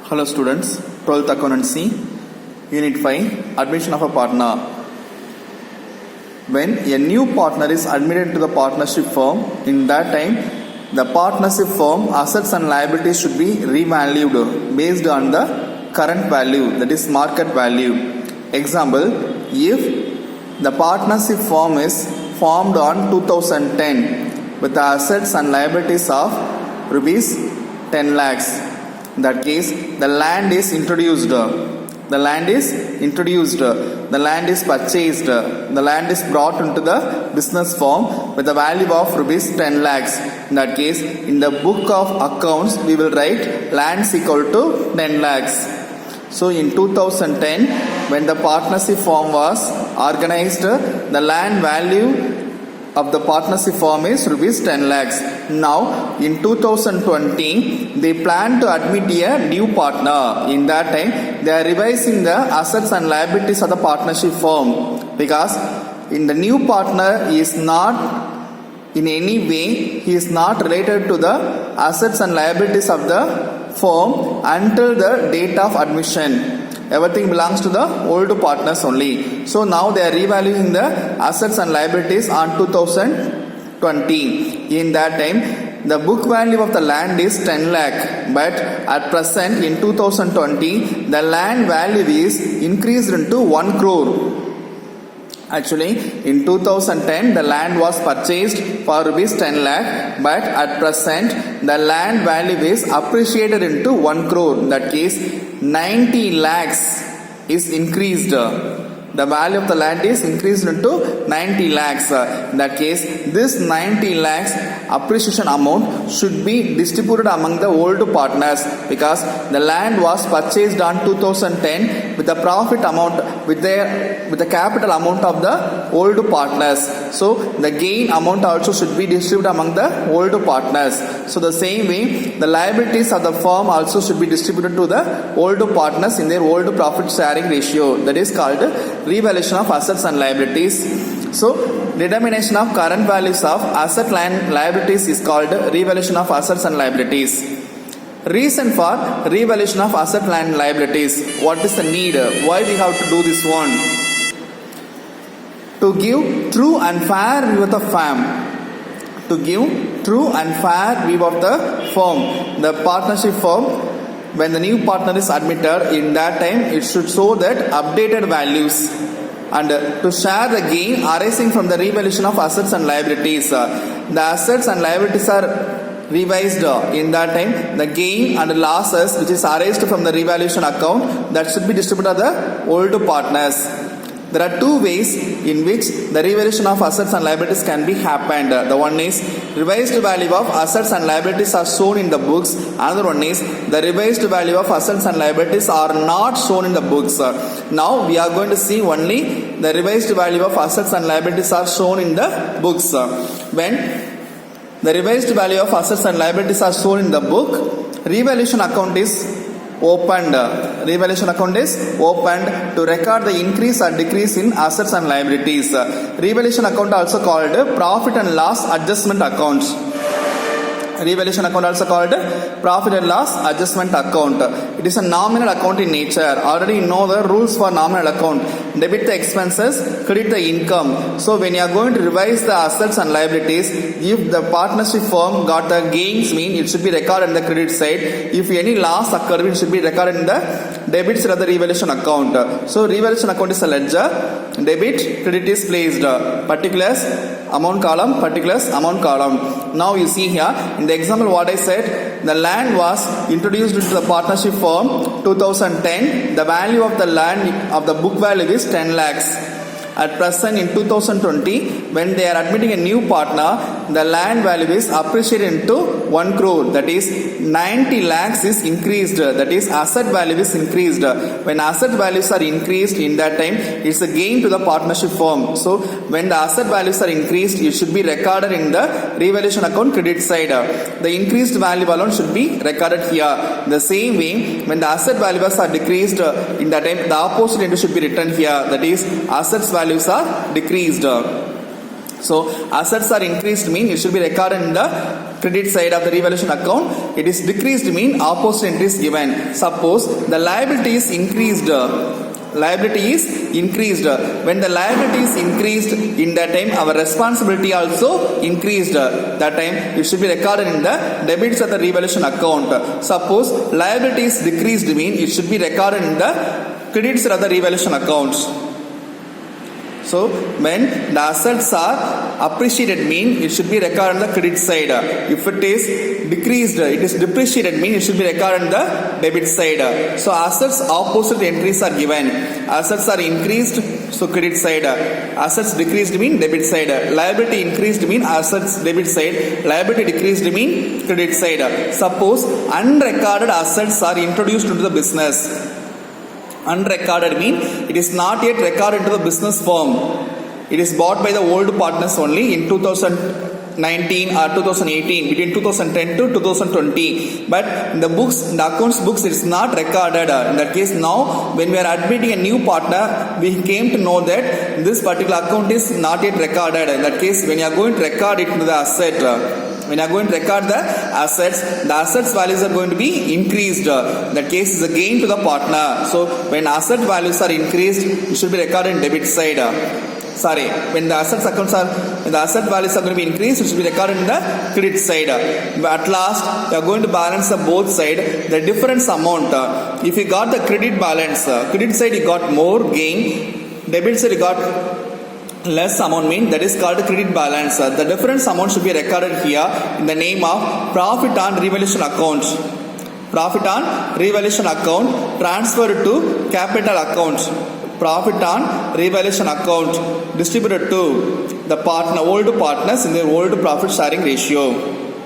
Hello students, 12th Accountancy, Unit 5, Admission of a Partner. When a new partner is admitted to the partnership firm, in that time, the partnership firm assets and liabilities should be revalued based on the current value, that is market value. Example, if the partnership firm is formed on 2010 with the assets and liabilities of rupees 10 lakhs. In that case, the land is introduced, the land is purchased, the land is brought into the business firm with a value of rupees 10 lakhs. In that case, in the book of accounts, we will write lands equal to 10 lakhs. So in 2010, when the partnership firm was organized, the land value of the partnership firm is rupees 10 lakhs. Now in 2020 they plan to admit a new partner. In that time they are revising the assets and liabilities of the partnership firm, because in the new partner is not in any way, he is not related to the assets and liabilities of the firm until the date of admission. Everything belongs to the old partners only. So now they are revaluing the assets and liabilities on 2020. In that time, the book value of the land is 10 lakh. But at present, in 2020, the land value is increased into 1 crore. Actually, in 2010, the land was purchased for rupees 10 lakh, but at present, the land value is appreciated into 1 crore. In that case, 90 lakhs is increased. The value of the land is increased into 90 lakhs. In that case, this 90 lakhs appreciation amount should be distributed among the old partners, because the land was purchased on 2010 with the profit amount, with the capital amount of the old partners. So the gain amount also should be distributed among the old partners. So the same way, the liabilities of the firm also should be distributed to the old partners in their old profit sharing ratio. That is called revaluation of assets and liabilities. So determination of current values of asset and liabilities is called revaluation of assets and liabilities. Reason for revaluation of asset and liabilities. What is the need? Why we have to do this one? To give true and fair view of the firm. To give true and fair view of the firm. The partnership firm, when the new partner is admitted, in that time it should show that updated values, and to share the gain arising from the revaluation of assets and liabilities. The assets and liabilities are revised. In that time, the gain and losses which is arised from the revaluation account, that should be distributed to the old partners. There are two ways in which the revaluation of assets and liabilities can be happened. The one is revised value of assets and liabilities are shown in the books. Another one is the revised value of assets and liabilities are not shown in the books. Now we are going to see only the revised value of assets and liabilities are shown in the books. When the revised value of assets and liabilities are shown in the book, revaluation account is opened. Revaluation account is opened to record the increase or decrease in assets and liabilities. Revaluation account also called profit and loss adjustment accounts. Revaluation account also called profit and loss adjustment account. It is a nominal account in nature. Already know the rules for nominal account. Debit the expenses, credit the income. So when you are going to revise the assets and liabilities, if the partnership firm got the gains, it should be recorded in the credit side. If any loss occurred, it should be recorded in the debit side of the revaluation account. So revaluation account is a ledger. Debit, credit is placed. Particulars, amount column, particulars, amount column. Now you see here, in the example what I said, the land was introduced into the partnership firm 2010. The value of the land of the book value is 10 lakhs. At present, in 2020, when they are admitting a new partner, the land value is appreciated into 1 crore. That is 90 lakhs is increased. That is asset value is increased. When asset values are increased, in that time, it's a gain to the partnership firm. So when the asset values are increased, it should be recorded in the revaluation account credit side. The increased value alone should be recorded here. The same way, when the asset values are decreased, in that time, the opposite entry should be written here. That is assets values are decreased. So assets are increased mean it should be recorded in the credit side of the revaluation account. It is decreased mean opposite entry is given. Suppose the liability is increased. Liability is increased. When the liability is increased, in that time our responsibility also increased. That time it should be recorded in the debits of the revaluation account. Suppose liability is decreased mean it should be recorded in the credits of the revaluation accounts. So when the assets are appreciated mean it should be recorded on the credit side. If it is decreased, it is depreciated mean it should be recorded on the debit side. So assets opposite entries are given. Assets are increased, so credit side. Assets decreased mean debit side. Liability increased mean assets debit side. Liability decreased mean credit side. Suppose unrecorded assets are introduced into the business. Unrecorded mean it is not yet recorded into the business firm. It is bought by the old partners only in 2019 or 2018, between 2010 to 2020. But in the books, in the accounts books, it is not recorded. In that case, now when we are admitting a new partner, we came to know that this particular account is not yet recorded. In that case, when you are going to record it into the asset, when you are going to record the assets values are going to be increased. That case is a gain to the partner. So when asset values are increased, it should be recorded in debit side. When the when the asset values are going to be increased, it should be recorded in the credit side. But at last, you are going to balance the both side, the difference amount. If you got the credit balance, credit side you got more gain, debit side you got less amount mean that is called credit balance. The difference amount should be recorded here in the name of profit on revaluation account. Profit on revaluation account transferred to capital account. Profit on revaluation account distributed to the old partners in their old profit sharing ratio.